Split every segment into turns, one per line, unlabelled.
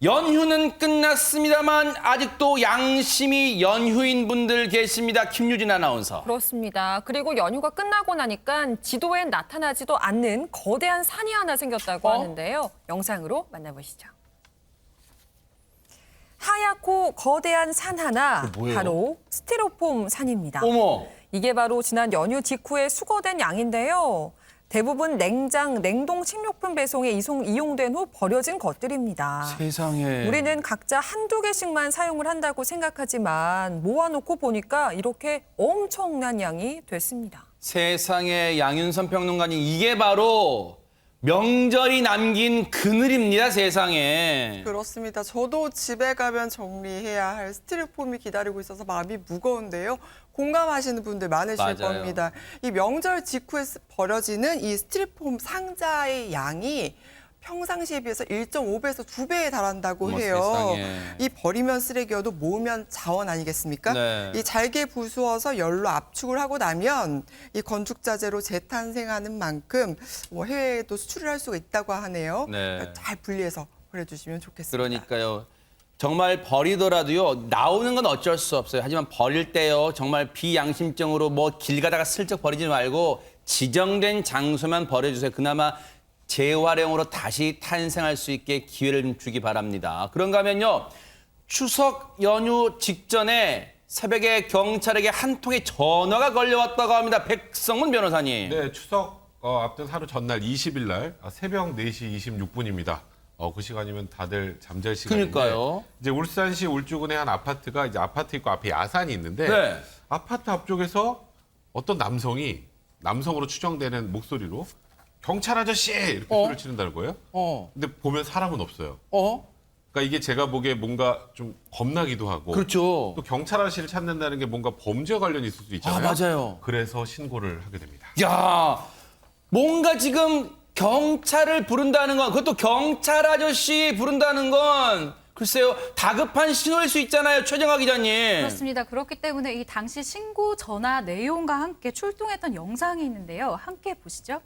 연휴는 끝났습니다만 아직도 양심이 연휴인 분들 계십니다. 김유진 아나운서.
그렇습니다. 그리고 연휴가 끝나고 나니까 지도엔 나타나지도 않는 거대한 산이 하나 생겼다고 하는데요. 영상으로 만나보시죠. 하얗고 거대한 산 하나, 바로 스티로폼 산입니다.
어머.
이게 바로 지난 연휴 직후에 수거된 양인데요. 대부분 냉장, 냉동 식료품 배송에 이용된 후 버려진 것들입니다.
세상에.
우리는 각자 한두 개씩만 사용을 한다고 생각하지만 모아놓고 보니까 이렇게 엄청난 양이 됐습니다.
세상에, 양윤선 평론가님, 이게 바로 명절이 남긴 그늘입니다, 세상에.
그렇습니다. 저도 집에 가면 정리해야 할 스티로폼이 기다리고 있어서 마음이 무거운데요. 공감하시는 분들 많으실
맞아요.
겁니다. 이 명절 직후에 버려지는 이 스티로폼 상자의 양이 평상시에 비해서 1.5배에서 2배에 달한다고
어머,
해요.
세상에.
이 버리면 쓰레기여도 모으면 자원 아니겠습니까?
네.
이 잘게 부수어서 열로 압축을 하고 나면 이 건축자재로 재탄생하는 만큼 뭐 해외에도 수출을 할 수가 있다고 하네요.
네.
잘 분리해서 버려주시면 좋겠습니다.
그러니까요. 정말 버리더라도요, 나오는 건 어쩔 수 없어요. 하지만 버릴 때요, 정말 비양심적으로 뭐 길 가다가 슬쩍 버리지 말고 지정된 장소만 버려주세요. 그나마 재활용으로 다시 탄생할 수 있게 기회를 좀 주기 바랍니다. 그런가 하면요, 추석 연휴 직전에 새벽에 경찰에게 한 통의 전화가 걸려왔다고 합니다. 백성문 변호사님.
네, 추석 앞둔 하루 전날 20일 날 새벽 4시 26분입니다. 그 시간이면 다들 잠잘 시간인데.
그러니까요.
이제 울산시 울주군의 한 아파트가 이제 아파트 있고 앞에 야산이 있는데
네.
아파트 앞쪽에서 어떤 남성으로 추정되는 목소리로 경찰 아저씨 이렇게 소리를 지른다는 거예요. 근데 보면 사람은 없어요. 그러니까 이게 제가 보기에 뭔가 좀 겁나기도 하고.
그렇죠.
또 경찰 아저씨를 찾는다는 게 뭔가 범죄와 관련이 있을 수도 있잖아요.
아, 맞아요.
그래서 신고를 하게 됩니다.
야, 뭔가 지금 경찰을 부른다는 건, 그것도 경찰 아저씨 부른다는 건 글쎄요, 다급한 신호일 수 있잖아요, 최정화 기자님.
그렇습니다. 그렇기 때문에 이 당시 신고 전화 내용과 함께 출동했던 영상이 있는데요. 함께 보시죠.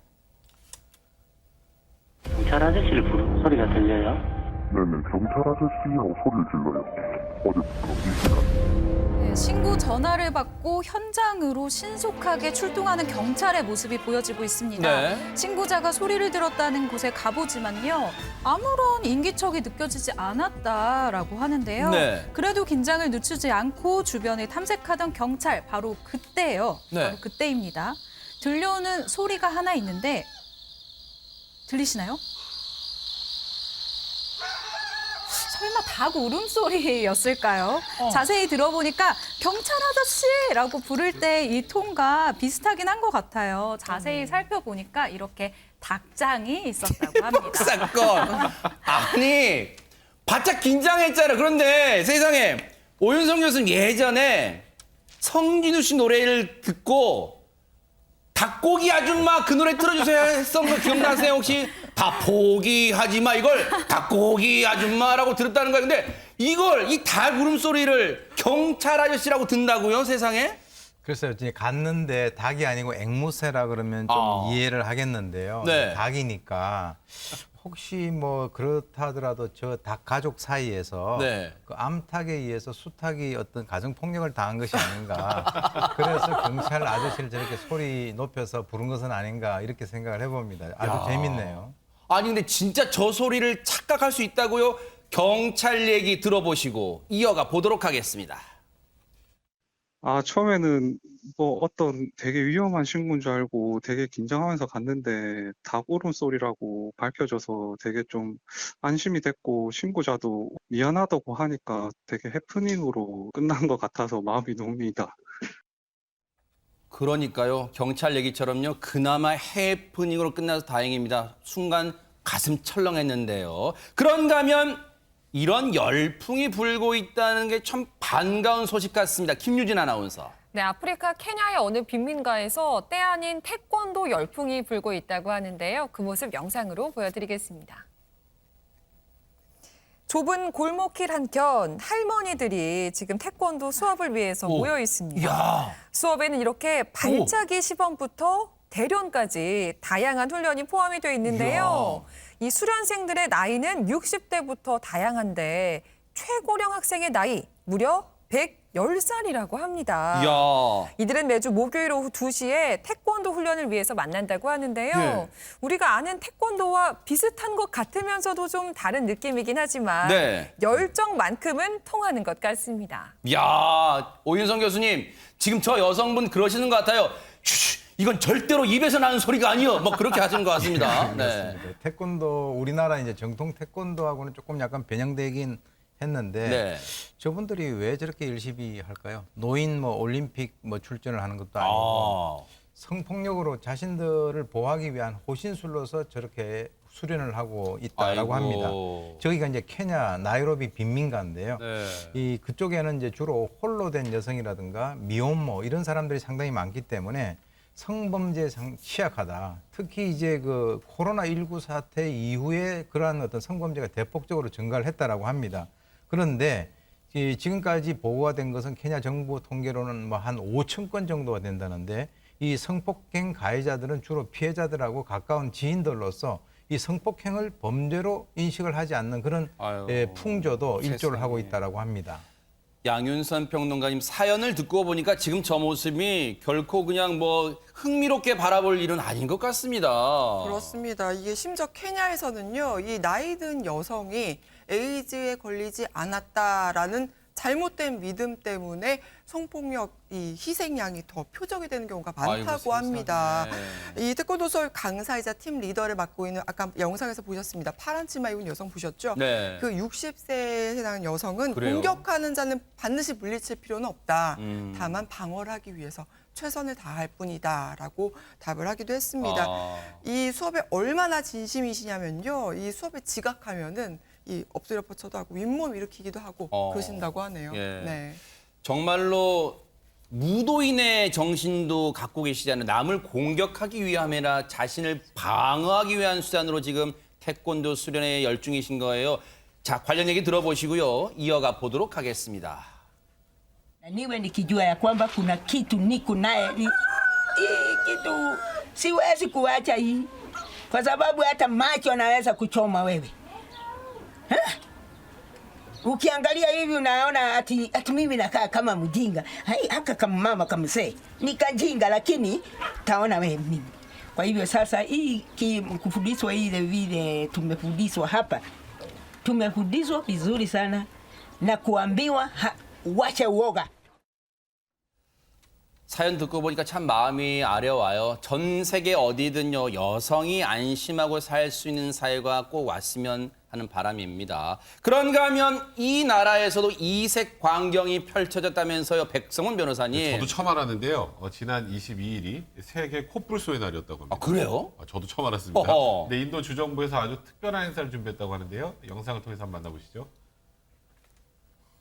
경찰 아저씨를 부르는 소리가 들려요?
네네, 경찰 아저씨라고 소리를 질러요. 어제부터 이 시간.
네, 신고 전화를 받고 현장으로 신속하게 출동하는 경찰의 모습이 보여지고 있습니다.
네.
신고자가 소리를 들었다는 곳에 가보지만요. 아무런 인기척이 느껴지지 않았다라고 하는데요.
네.
그래도 긴장을 늦추지 않고 주변을 탐색하던 경찰, 바로 그때예요.
네.
바로 그때입니다. 들려오는 소리가 하나 있는데 들리시나요? 설마 닭 울음소리였을까요? 자세히 들어보니까 경찰 아저씨라고 부를 때 이 톤과 비슷하긴 한 것 같아요. 자세히 살펴보니까 이렇게 닭장이 있었다고 합니다.
사건. 아니, 바짝 긴장했잖아요. 그런데 세상에, 오윤성 교수는 예전에 성진우 씨 노래를 듣고 닭고기 아줌마 그 노래 틀어주세요 했던 거 기억나세요 혹시? 다 포기하지 마, 이걸 닭고기 아줌마라고 들었다는 거예요. 근데 이걸, 이 닭 울음소리를 경찰 아저씨라고 듣는다고요, 세상에?
글쎄요, 이제 갔는데 닭이 아니고 앵무새라 그러면 좀 이해를 하겠는데요.
네.
닭이니까 혹시 뭐 그렇다 하더라도 저 닭 가족 사이에서
네.
그 암탉에 의해서 수탉이 어떤 가정 폭력을 당한 것이 아닌가. 그래서 경찰 아저씨를 저렇게 소리 높여서 부른 것은 아닌가 이렇게 생각을 해봅니다. 아주 재밌네요.
아니 근데 진짜 저 소리를 착각할 수 있다고요? 경찰 얘기 들어보시고 이어가 보도록 하겠습니다.
처음에는 뭐 어떤 되게 위험한 신고인 줄 알고 되게 긴장하면서 갔는데 닭 울음소리라고 밝혀져서 되게 좀 안심이 됐고 신고자도 미안하다고 하니까 되게 해프닝으로 끝난 것 같아서 마음이 놓입니다.
그러니까요. 경찰 얘기처럼요. 그나마 해프닝으로 끝나서 다행입니다. 순간 가슴 철렁했는데요. 그런가 하면 이런 열풍이 불고 있다는 게 참 반가운 소식 같습니다. 김유진 아나운서.
네, 아프리카 케냐의 어느 빈민가에서 때 아닌 태권도 열풍이 불고 있다고 하는데요. 그 모습 영상으로 보여드리겠습니다. 좁은 골목길 한켠 할머니들이 지금 태권도 수업을 위해서 모여 있습니다.
이야.
수업에는 이렇게 발차기 시범부터 대련까지 다양한 훈련이 포함이 되어 있는데요. 이 수련생들의 나이는 60대부터 다양한데 최고령 학생의 나이 무려 110살이라고 합니다.
이야.
이들은 매주 목요일 오후 2시에 태권도 훈련을 위해서 만난다고 하는데요.
네.
우리가 아는 태권도와 비슷한 것 같으면서도 좀 다른 느낌이긴 하지만
네.
열정만큼은 통하는 것 같습니다.
야, 오윤성 교수님, 지금 저 여성분 그러시는 것 같아요. 슈, 이건 절대로 입에서 나는 소리가 아니요. 뭐 그렇게 하시는 것 같습니다. 네.
태권도 우리나라 이제 정통 태권도하고는 조금 약간 변형되긴 했는데
네.
저분들이 왜 저렇게 열심히 할까요? 노인 뭐 올림픽 뭐 출전을 하는 것도 아니고 성폭력으로 자신들을 보호하기 위한 호신술로서 저렇게 수련을 하고 있다라고
아이고.
합니다. 저기가 이제 케냐 나이로비 빈민가인데요.
네.
이 그쪽에는 이제 주로 홀로 된 여성이라든가 미혼모 이런 사람들이 상당히 많기 때문에 성범죄에 취약하다. 특히 이제 그 코로나19 사태 이후에 그러한 어떤 성범죄가 대폭적으로 증가를 했다라고 합니다. 그런데 지금까지 보고가 된 것은 케냐 정부 통계로는 뭐 한 5천 건 정도가 된다는데 이 성폭행 가해자들은 주로 피해자들하고 가까운 지인들로서 이 성폭행을 범죄로 인식을 하지 않는 그런
아유,
풍조도 일조를
세상에.
하고 있다라고 합니다.
양윤선 평론가님 사연을 듣고 보니까 지금 저 모습이 결코 그냥 뭐 흥미롭게 바라볼 일은 아닌 것 같습니다.
그렇습니다. 이게 심지어 케냐에서는요, 이 나이 든 여성이 에이즈에 걸리지 않았다라는 잘못된 믿음 때문에 성폭력 이 희생양이 더 표적이 되는 경우가 많다고
아이고,
합니다.
세상에.
이 태권도설 강사이자 팀 리더를 맡고 있는 아까 영상에서 보셨습니다. 파란 치마 입은 여성 보셨죠?
네.
그 60세에 해당하는 여성은
그래요?
공격하는 자는 반드시 물리칠 필요는 없다.
음.
다만 방어를 하기 위해서 최선을 다할 뿐이다라고 답을 하기도 했습니다. 이 수업에 얼마나 진심이시냐면요. 이 수업에 지각하면은 이 엎드려 뻗쳐도 하고 윗몸 일으키기도 하고 그러신다고 하네요.
예.
네.
정말로 무도인의 정신도 갖고 계시잖아요. 남을 공격하기 위함이나 자신을 방어하기 위한 수단으로 지금 태권도 수련에 열중이신 거예요. 자, 관련 얘기 들어보시고요. 이어가 보도록 하겠습니다.
Na niwe nikijua ya kwamba kuna kitu niko naye hii kitu siwezi kuacha hii kwa sababu hata macho anaweza kuchoma wewe ha? Ukiangalia hivi unaona ati mimi nakaa kama mjinga haka kama mama kama mzee nikajinga, lakini taona wewe mimi. Kwa hivyo sasa hii kufundishwa ile vile tumefundishwa hapa, tumefundishwa vizuri sana na kuambiwa wacha uoga.
사연 듣고 보니까 참 마음이 아려와요. 전 세계 어디든요, 여성이 안심하고 살 수 있는 사회가 꼭 왔으면 하는 바람입니다. 그런가 하면 이 나라에서도 이색 광경이 펼쳐졌다면서요, 백성원 변호사님.
저도 처음 알았는데요. 지난 22일이 세계 코뿔소의 날이었다고 합니다.
아, 그래요?
저도 처음 알았습니다.
어허.
근데 인도 주정부에서 아주 특별한 행사를 준비했다고 하는데요. 영상을 통해서 한번 만나보시죠.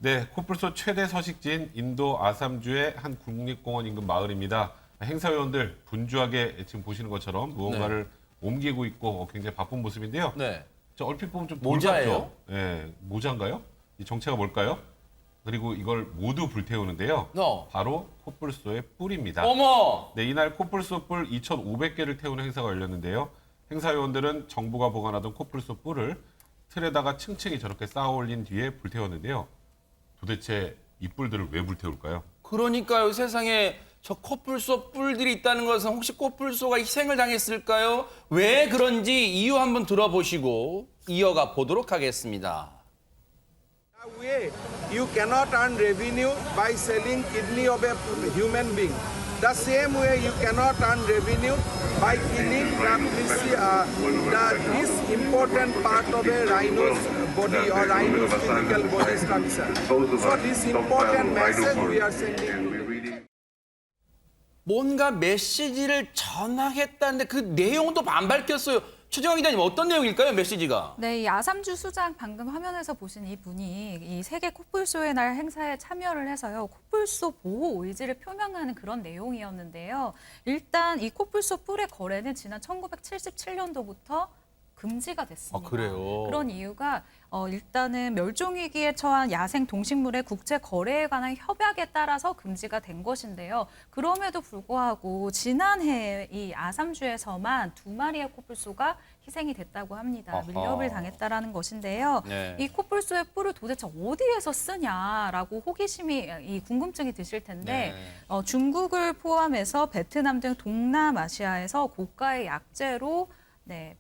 네, 코뿔소 최대 서식지인 인도 아삼주의 한 국립공원 인근 마을입니다. 행사위원들 분주하게 지금 보시는 것처럼 무언가를 옮기고 있고 굉장히 바쁜 모습인데요.
네.
저 얼핏 보면 좀
모자예요?
돌같죠? 네, 모자인가요? 이 정체가 뭘까요? 그리고 이걸 모두 불태우는데요. 바로 코뿔소의 뿔입니다.
어머!
네, 이날 코뿔소 뿔 2,500개를 태우는 행사가 열렸는데요. 행사위원들은 정부가 보관하던 코뿔소 뿔을 틀에다가 층층이 저렇게 쌓아 올린 뒤에 불태웠는데요. 도대체 이 뿔들을 왜 불태울까요?
그러니까요, 세상에 저 코뿔소 뿔들이 있다는 것은 혹시 코뿔소가 희생을 당했을까요? 왜 그런지 이유 한번 들어보시고 이어가 보도록 하겠습니다.
You cannot earn revenue by selling kidney of a human being. The same way you cannot earn revenue by killing this important part of a rhino's body or rhino's physical body structure. So this important message we are sending.
뭔가 메시지를 전하겠다는데 그 내용도 안 밝혔어요. 최정화 기자님, 어떤 내용일까요, 메시지가?
네, 이 아삼주 수장 방금 화면에서 보신 이 분이 이 세계 코뿔소의 날 행사에 참여를 해서요, 코뿔소 보호 의지를 표명하는 그런 내용이었는데요. 일단 이 코뿔소 뿔의 거래는 지난 1977년도부터 금지가 됐습니다.
아, 그래요?
그런 이유가 일단은 멸종위기에 처한 야생 동식물의 국제 거래에 관한 협약에 따라서 금지가 된 것인데요. 그럼에도 불구하고 지난해 이 아삼주에서만 2마리의 코뿔소가 희생이 됐다고 합니다.
어허.
밀렵을 당했다라는 것인데요.
네.
이 코뿔소의 뿔을 도대체 어디에서 쓰냐라고 이 궁금증이 드실 텐데
네.
중국을 포함해서 베트남 등 동남아시아에서 고가의 약재로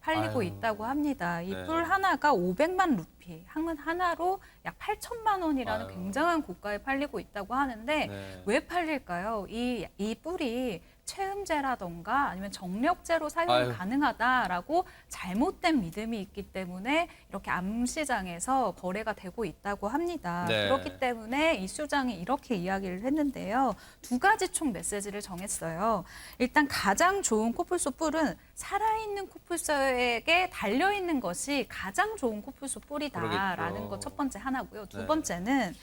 팔리고
아유.
있다고 합니다. 이
네.
뿔 하나가 500만 루피, 항문 하나로 약 8천만 원이라는
아유.
굉장한 고가에 팔리고 있다고 하는데
네.
왜 팔릴까요? 이 뿔이 체음제라던가 아니면 정력제로 사용이
아유.
가능하다라고 잘못된 믿음이 있기 때문에 이렇게 암시장에서 거래가 되고 있다고 합니다.
네.
그렇기 때문에 이 수장이 이렇게 이야기를 했는데요. 2가지 총 메시지를 정했어요. 일단 가장 좋은 코뿔소 뿔은 살아있는 코뿔소에게 달려있는 것이 가장 좋은 코뿔소 뿔이다라는
그러겠죠.
것 첫 번째 하나고요. 두
네.
번째는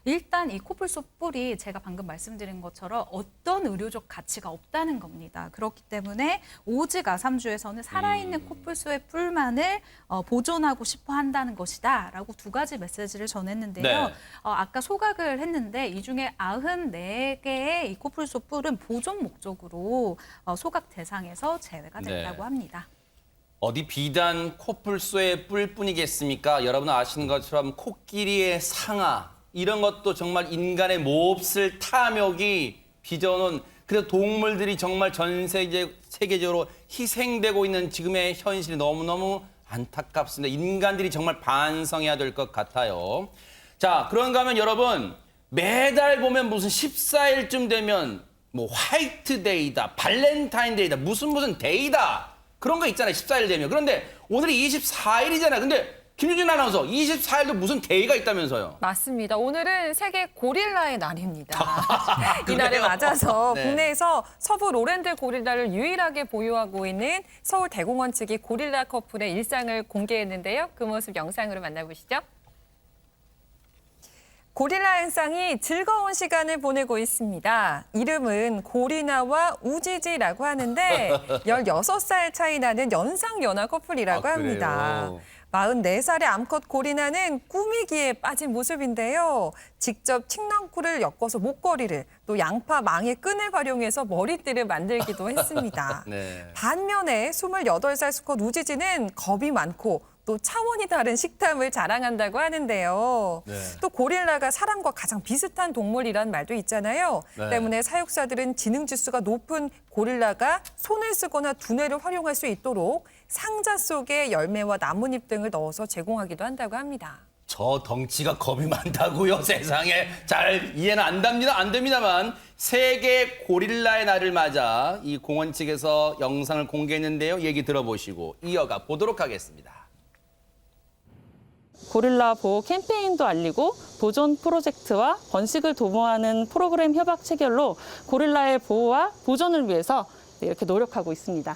일단 이 코뿔소 뿔이 제가 방금 말씀드린 것처럼 어떤 의료적 가치가 없다는 겁니다. 그렇기 때문에 오직 아삼주에서는 살아있는 코뿔소의 뿔만을 보존하고 싶어 한다는 것이다 라고 2가지 메시지를 전했는데요.
네.
아까 소각을 했는데 이 중에 94개의 이 코뿔소 뿔은 보존 목적으로 소각 대상에서 제외가 됐다고
네.
합니다.
어디 비단 코뿔소의 뿔뿐이겠습니까? 여러분 아시는 것처럼 코끼리의 상아 이런 것도 정말 인간의 몹쓸 탐욕이 빚어놓은 그래서 동물들이 정말 전 세계적으로 희생되고 있는 지금의 현실이 너무너무 안타깝습니다. 인간들이 정말 반성해야 될 것 같아요. 자, 그런가 하면 여러분 매달 보면 무슨 14일쯤 되면 뭐 화이트데이다, 발렌타인데이다, 무슨 데이다. 그런 거 있잖아요. 14일 되면. 그런데 오늘이 24일이잖아요. 근데 김유진 아나운서 24일도 무슨 데이가 있다면서요?
맞습니다. 오늘은 세계 고릴라의 날입니다. 이 날에
그래요?
맞아서
네.
국내에서 서부 로렌드 고릴라를 유일하게 보유하고 있는 서울대공원 측이 고릴라 커플의 일상을 공개했는데요. 그 모습 영상으로 만나보시죠. 고릴라 현상이 즐거운 시간을 보내고 있습니다. 이름은 고리나와 우지지라고 하는데 16살 차이 나는 연상연하 커플이라고 합니다. 44살의 암컷 고리나는 꾸미기에 빠진 모습인데요. 직접 칡랑구를 엮어서 목걸이를, 또 양파 망의 끈을 활용해서 머리띠를 만들기도 했습니다.
네.
반면에 28살 수컷 우지지는 겁이 많고 또 차원이 다른 식탐을 자랑한다고 하는데요.
네.
또 고릴라가 사람과 가장 비슷한 동물이란 말도 있잖아요.
네.
때문에 사육사들은 지능 지수가 높은 고릴라가 손을 쓰거나 두뇌를 활용할 수 있도록 상자 속에 열매와 나뭇잎 등을 넣어서 제공하기도 한다고 합니다.
저 덩치가 겁이 많다고요, 세상에. 잘 이해는 안 됩니다만 세계 고릴라의 날을 맞아 이 공원 측에서 영상을 공개했는데요. 얘기 들어보시고 이어가 보도록 하겠습니다.
고릴라 보호 캠페인도 알리고 보존 프로젝트와 번식을 도모하는 프로그램 협약 체결로 고릴라의 보호와 보존을 위해서 이렇게 노력하고 있습니다.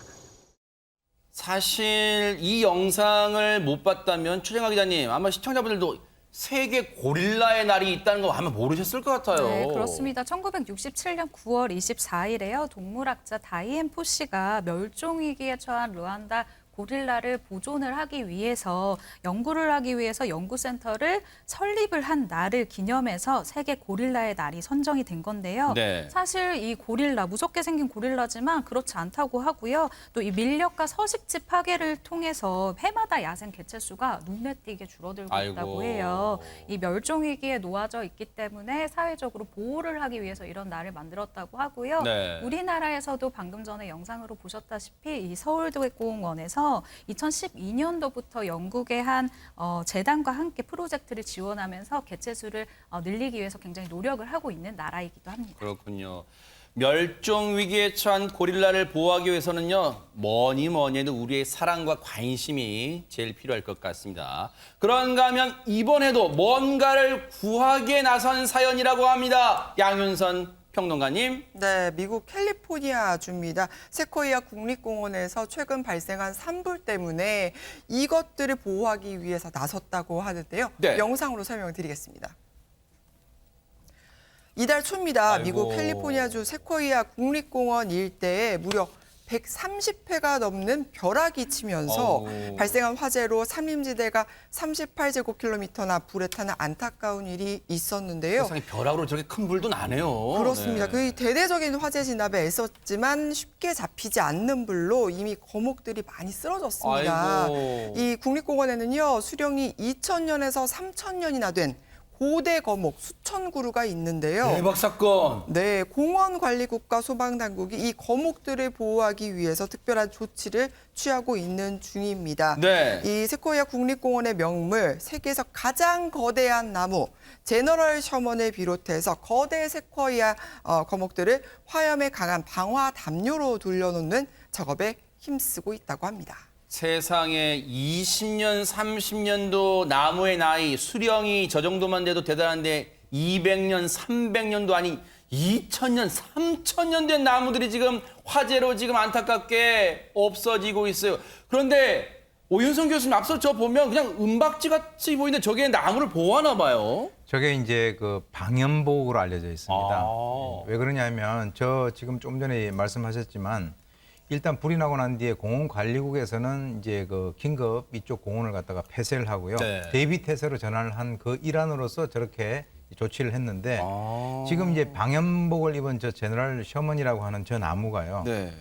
사실 이 영상을 못 봤다면 최정아 기자님 아마 시청자분들도 세계 고릴라의 날이 있다는 거 아마 모르셨을 것 같아요.
네, 그렇습니다. 1967년 9월 24일에요. 동물학자 다이앤 포시가 멸종위기에 처한 루안다 고릴라를 보존을 하기 위해서 연구를 하기 위해서 연구센터를 설립을 한 날을 기념해서 세계 고릴라의 날이 선정이 된 건데요.
네.
사실 이 고릴라, 무섭게 생긴 고릴라지만 그렇지 않다고 하고요. 또 이 밀렵과 서식지 파괴를 통해서 해마다 야생 개체수가 눈에 띄게 줄어들고
아이고.
있다고 해요. 이 멸종위기에 놓아져 있기 때문에 사회적으로 보호를 하기 위해서 이런 날을 만들었다고 하고요.
네.
우리나라에서도 방금 전에 영상으로 보셨다시피 이 서울대공원에서 2012년도부터 영국의 한 재단과 함께 프로젝트를 지원하면서 개체수를 늘리기 위해서 굉장히 노력을 하고 있는 나라이기도 합니다.
그렇군요. 멸종 위기에 처한 고릴라를 보호하기 위해서는요. 뭐니 해도 우리의 사랑과 관심이 제일 필요할 것 같습니다. 그런가 하면 이번에도 뭔가를 구하기에 나선 사연이라고 합니다. 양윤선 평론가님.
네, 미국 캘리포니아주입니다. 세코이아 국립공원에서 최근 발생한 산불 때문에 이것들을 보호하기 위해서 나섰다고 하는데요.
네.
영상으로 설명을 드리겠습니다. 이달 초입니다.
아이고.
미국 캘리포니아주 세코이아 국립공원 일대에 무려 130회가 넘는 벼락이 치면서 발생한 화재로 산림지대가 38제곱킬로미터나 불에 타는 안타까운 일이 있었는데요.
세상에 벼락으로 저렇게 큰 불도 나네요.
그렇습니다.
네.
그 대대적인 화재 진압에 애썼지만 쉽게 잡히지 않는 불로 이미 거목들이 많이 쓰러졌습니다.
아이고.
이 국립공원에는요, 수령이 2000년에서 3000년이나 된 고대 거목 수천 그루가 있는데요.
대박 사건.
네, 공원관리국과 소방당국이 이 거목들을 보호하기 위해서 특별한 조치를 취하고 있는 중입니다.
네.
이 세코이아 국립공원의 명물, 세계에서 가장 거대한 나무, 제너럴 셔먼을 비롯해서 거대 세코이아 거목들을 화염에 강한 방화 담요로 돌려놓는 작업에 힘쓰고 있다고 합니다.
세상에 20년, 30년도 나무의 나이, 수령이 저 정도만 돼도 대단한데 200년, 300년도 아니 2000년, 3000년 된 나무들이 지금 화재로 지금 안타깝게 없어지고 있어요. 그런데 오윤성 교수님 앞서 저 보면 그냥 은박지 같이 보이는데 저게 나무를 보호하나 봐요.
저게 이제 그 방염복으로 알려져 있습니다.
아.
왜 그러냐면 저 지금 좀 전에 말씀하셨지만 일단 불이 나고 난 뒤에 공원관리국에서는 이제 그 긴급 이쪽 공원을 갖다가 폐쇄를 하고요.
네.
대비 태세로 전환을 한 그 일환으로서 저렇게 조치를 했는데 지금 이제 방염복을 입은 저 제너럴 셔먼이라고 하는 저 나무가요.
네.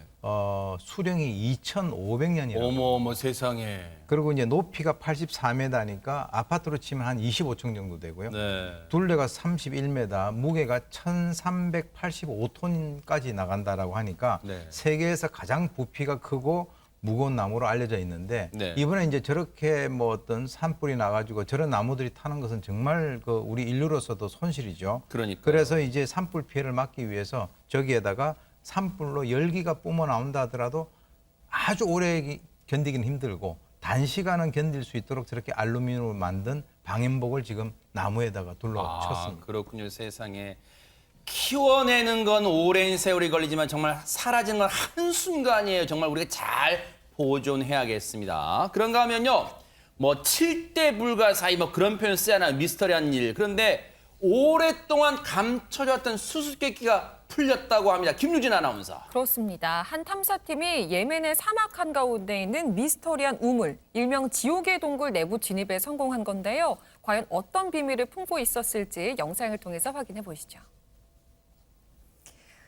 수령이 2,500년이라고.
어머 세상에.
그리고 이제 높이가 84m니까 아파트로 치면 한 25층 정도 되고요.
네.
둘레가 31m, 무게가 1,385톤까지 나간다라고 하니까
네.
세계에서 가장 부피가 크고 무거운 나무로 알려져 있는데
네.
이번에 이제 저렇게 뭐 어떤 산불이 나가지고 저런 나무들이 타는 것은 정말 그 우리 인류로서도 손실이죠.
그러니까.
그래서 이제 산불 피해를 막기 위해서 저기에다가 산불로 열기가 뿜어 나온다 하더라도 아주 오래 견디기는 힘들고 단시간은 견딜 수 있도록 저렇게 알루미늄으로 만든 방염복을 지금 나무에다가 둘러쳤습니다.
그렇군요. 세상에. 키워내는 건 오랜 세월이 걸리지만 정말 사라지는 건 한순간이에요. 정말 우리가 잘 보존해야겠습니다. 그런가 하면요. 뭐 7대 불가사의 뭐 그런 표현 쓰잖아요. 미스터리한 일. 그런데 오랫동안 감춰졌던 수수께끼가 풀렸다고 합니다. 김유진 아나운서.
그렇습니다. 한 탐사팀이 예멘의 사막 한가운데 있는 미스터리한 우물, 일명 지옥의 동굴 내부 진입에 성공한 건데요. 과연 어떤 비밀을 품고 있었을지 영상을 통해서 확인해 보시죠.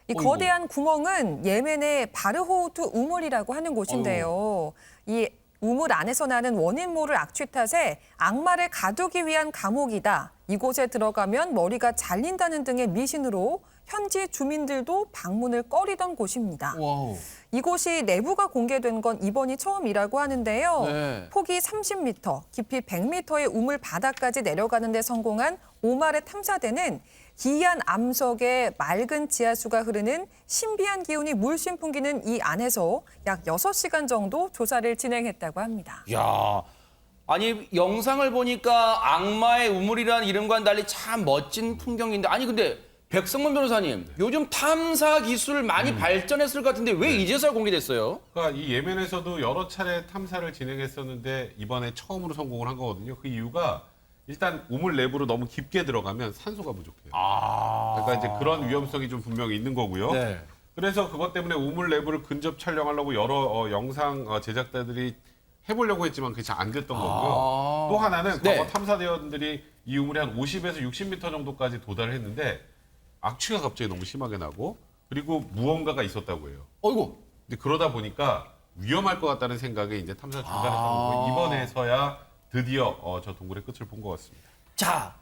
이 거대한 구멍은 예멘의 바르호우트 우물이라고 하는 곳인데요. 이 우물 안에서 나는 원인 모를 악취 탓에 악마를 가두기 위한 감옥이다. 이곳에 들어가면 머리가 잘린다는 등의 미신으로 현지 주민들도 방문을 꺼리던 곳입니다.
와우.
이곳이 내부가 공개된 건 이번이 처음이라고 하는데요.
네.
폭이 30m, 깊이 100m의 우물 바닥까지 내려가는 데 성공한 오마르 탐사대는 기이한 암석에 맑은 지하수가 흐르는 신비한 기운이 물씬 풍기는 이 안에서 약 6시간 정도 조사를 진행했다고 합니다.
야, 아니 영상을 보니까 악마의 우물이라는 이름과는 달리 참 멋진 풍경인데 아니 근데 백성문 변호사님, 요즘 탐사 기술 많이 발전했을 것 같은데 왜 이제서야 공개됐어요?
그러니까 이 예멘에서도 여러 차례 탐사를 진행했었는데 이번에 처음으로 성공을 한 거거든요. 그 이유가 일단 우물 내부로 너무 깊게 들어가면 산소가 부족해요. 그러니까 이제 그런 위험성이 좀 분명히 있는 거고요.
네.
그래서 그것 때문에 우물 내부를 근접 촬영하려고 여러 영상 제작자들이 해보려고 했지만 그게 잘 안 됐던 거고요. 또 하나는
네.
과거 탐사대원들이 이 우물이 한 50에서 60m 정도까지 도달을 했는데 악취가 갑자기 너무 심하게 나고 그리고 무언가가 있었다고 해요.
어이구.
근데 그러다 보니까 위험할 것 같다는 생각에 이제 탐사를 중단했던 거고 이번에서야 드디어 저 동굴의 끝을 본 것 같습니다.
자,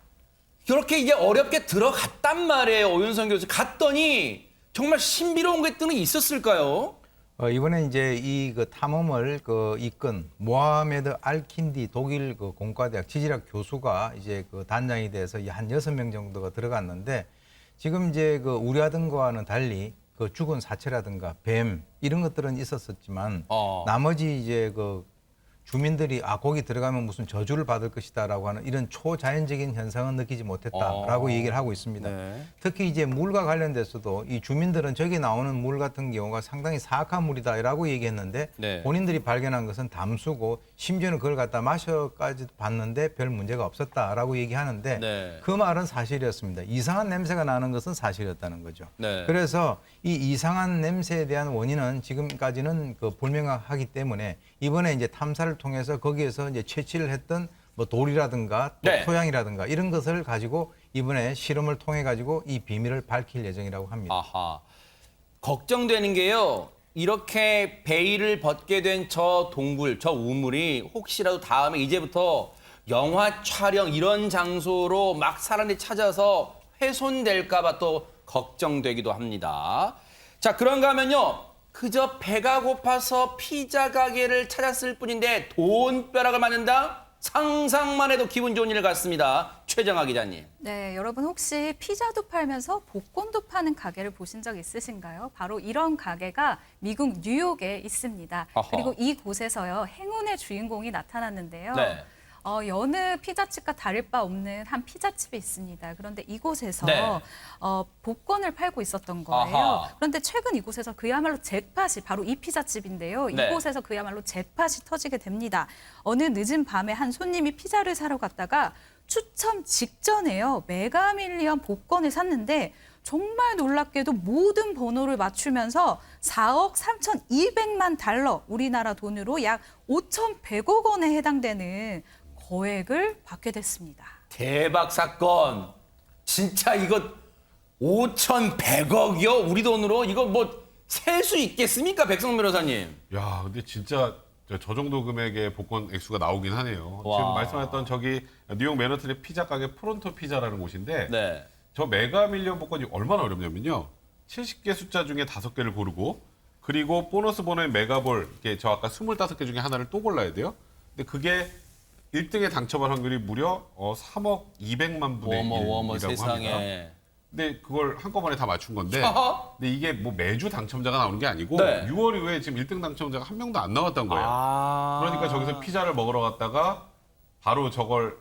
이렇게 이제 어렵게 들어갔단 말이에요, 오윤성 교수. 갔더니 정말 신비로운 것들은 있었을까요?
이번에 이제 이 그 탐험을 이끈 모하메드 알킨디 독일 그 공과대학 지질학 교수가 이제 그 단장이 돼서 한 6명 정도가 들어갔는데 지금 이제 그 우려하던 거와는 달리 그 죽은 사체라든가 뱀 이런 것들은 있었었지만 나머지 이제 그 주민들이 거기 들어가면 무슨 저주를 받을 것이다라고 하는 이런 초자연적인 현상은 느끼지 못했다라고 얘기를 하고 있습니다.
네.
특히 이제 물과 관련돼서도 이 주민들은 저기 나오는 물 같은 경우가 상당히 사악한 물이다라고 얘기했는데
네.
본인들이 발견한 것은 담수고 심지어는 그걸 갖다 마셔까지 봤는데 별 문제가 없었다라고 얘기하는데
네.
그 말은 사실이었습니다. 이상한 냄새가 나는 것은 사실이었다는 거죠.
네.
그래서 이 이상한 냄새에 대한 원인은 지금까지는 불명확하기 때문에 이번에 이제 탐사를 통해서 거기에서 이제 채취를 했던 뭐 돌이라든가 또
네.
토양이라든가 이런 것을 가지고 이번에 실험을 통해 가지고 이 비밀을 밝힐 예정이라고 합니다.
아하. 걱정되는 게요. 이렇게 베일을 벗게 된 저 동굴, 저 우물이 혹시라도 다음에 이제부터 영화 촬영 이런 장소로 막 사람들이 찾아서 훼손될까 봐 또 걱정되기도 합니다. 자, 그런가 하면요. 그저 배가 고파서 피자 가게를 찾았을 뿐인데 돈벼락을 맞는다? 상상만 해도 기분 좋은 일 같습니다. 최정아 기자님.
네, 여러분 혹시 피자도 팔면서 복권도 파는 가게를 보신 적 있으신가요? 바로 이런 가게가 미국 뉴욕에 있습니다.
어허.
그리고 이곳에서요, 행운의 주인공이 나타났는데요.
네.
여느 피자집과 다를 바 없는 한 피자집이 있습니다. 그런데 이곳에서
네.
복권을 팔고 있었던 거예요.
아하.
그런데 최근 이곳에서 그야말로 잭팟이 바로 이 피자집인데요.
네.
이곳에서 그야말로 잭팟이 터지게 됩니다. 어느 늦은 밤에 한 손님이 피자를 사러 갔다가 추첨 직전에요. 메가밀리언 복권을 샀는데 정말 놀랍게도 모든 번호를 맞추면서 4억 3,200만 달러, 우리나라 돈으로 약 5,100억 원에 해당되는 거액을 받게 됐습니다.
대박 사건. 진짜 이거 5,100억이요? 우리 돈으로? 이거 뭐 셀 수 있겠습니까? 백성 변호사님.
야, 근데 진짜 저 정도 금액의 복권 액수가 나오긴 하네요.
와.
지금 말씀하셨던 저기 뉴욕 맨하튼의 피자 가게 프론토 피자라는 곳인데
네.
저 메가 밀리언 복권이 얼마나 어렵냐면요. 70개 숫자 중에 5개를 고르고 그리고 보너스 번호의 메가볼, 이게 저 아까 25개 중에 하나를 또 골라야 돼요. 근데 그게 1등에 당첨할 확률이 무려 3억 200만 분의 1이라고
세상에.
합니다. 근데 그걸 한꺼번에 다 맞춘 건데
아하.
근데 이게 뭐 매주 당첨자가 나오는 게 아니고
네.
6월 이후에 지금 1등 당첨자가 한 명도 안 나왔던 거예요.
아.
그러니까 저기서 피자를 먹으러 갔다가 바로 저걸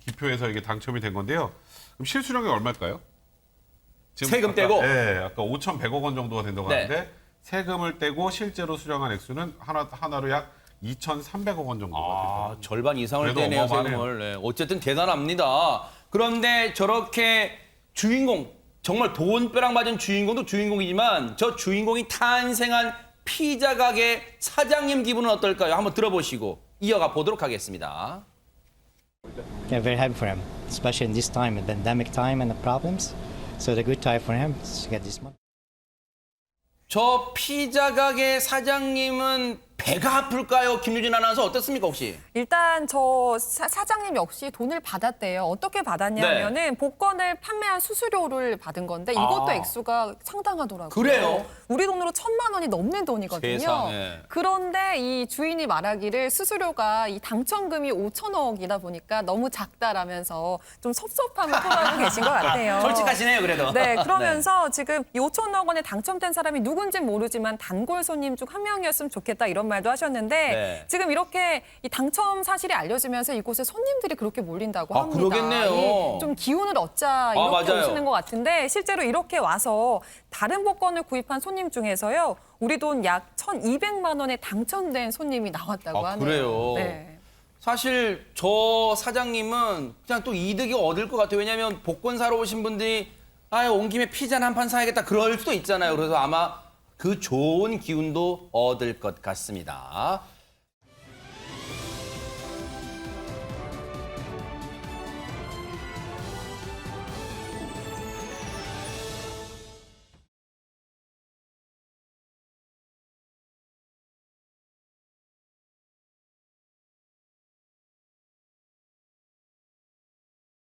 기표해서 이게 당첨이 된 건데요. 그럼 실수령이 얼마일까요?
세금 떼고?
네, 아까 5,100억 원 정도가 된다고
네.
하는데 세금을 떼고 실제로 수령한 액수는 하나로 약 2,300억 원 정도가 된다.
절반 이상을
그래도
떼네요,
어마어마하네요.
세금을. 네, 어쨌든 대단합니다. 그런데 저렇게 주인공, 정말 돈벼락 맞은 주인공도 주인공이지만 저 주인공이 탄생한 피자 가게 사장님 기분은 어떨까요? 한번 들어보시고 이어가 보도록 하겠습니다.
Yeah, very happy for him, especially in this time, the pandemic time and the problems. So the good time for him to get this money.
저 피자 가게 사장님은 배가 아플까요? 김유진 아나운서 어떻습니까 혹시?
일단 저 사장님 역시 돈을 받았대요. 어떻게 받았냐면은 복권을 판매한 수수료를 받은 건데 이것도 액수가 상당하더라고요.
그래요?
우리 돈으로 1,000만 원이 넘는 돈이거든요.
세상에.
그런데 이 주인이 말하기를 수수료가 이 당첨금이 5천억이다 보니까 너무 작다라면서 좀 섭섭함을 토로하고 계신 것 같아요.
솔직하시네요, 그래도.
네, 그러면서 지금 이 5천억 원에 당첨된 사람이 누군지 모르지만 단골 손님 중 한 명이었으면 좋겠다 이런 말도 하셨는데
네.
지금 이렇게 이 당첨 사실이 알려지면서 이곳에 손님들이 그렇게 몰린다고 합니다.
그러겠네요.
좀 기운을 얻자 이렇게
맞아요.
오시는 것 같은데 실제로 이렇게 와서 다른 복권을 구입한 손님 중에서요. 우리 돈 약 1,200만 원에 당첨된 손님이 나왔다고 하네요.
그래요?
네.
사실 저 사장님은 그냥 또 이득이 얻을 것 같아요. 왜냐하면 복권 사러 오신 분들이 온 김에 피자나 한 판 사야겠다 그럴 수도 있잖아요. 그래서 아마 그 좋은 기운도 얻을 것 같습니다.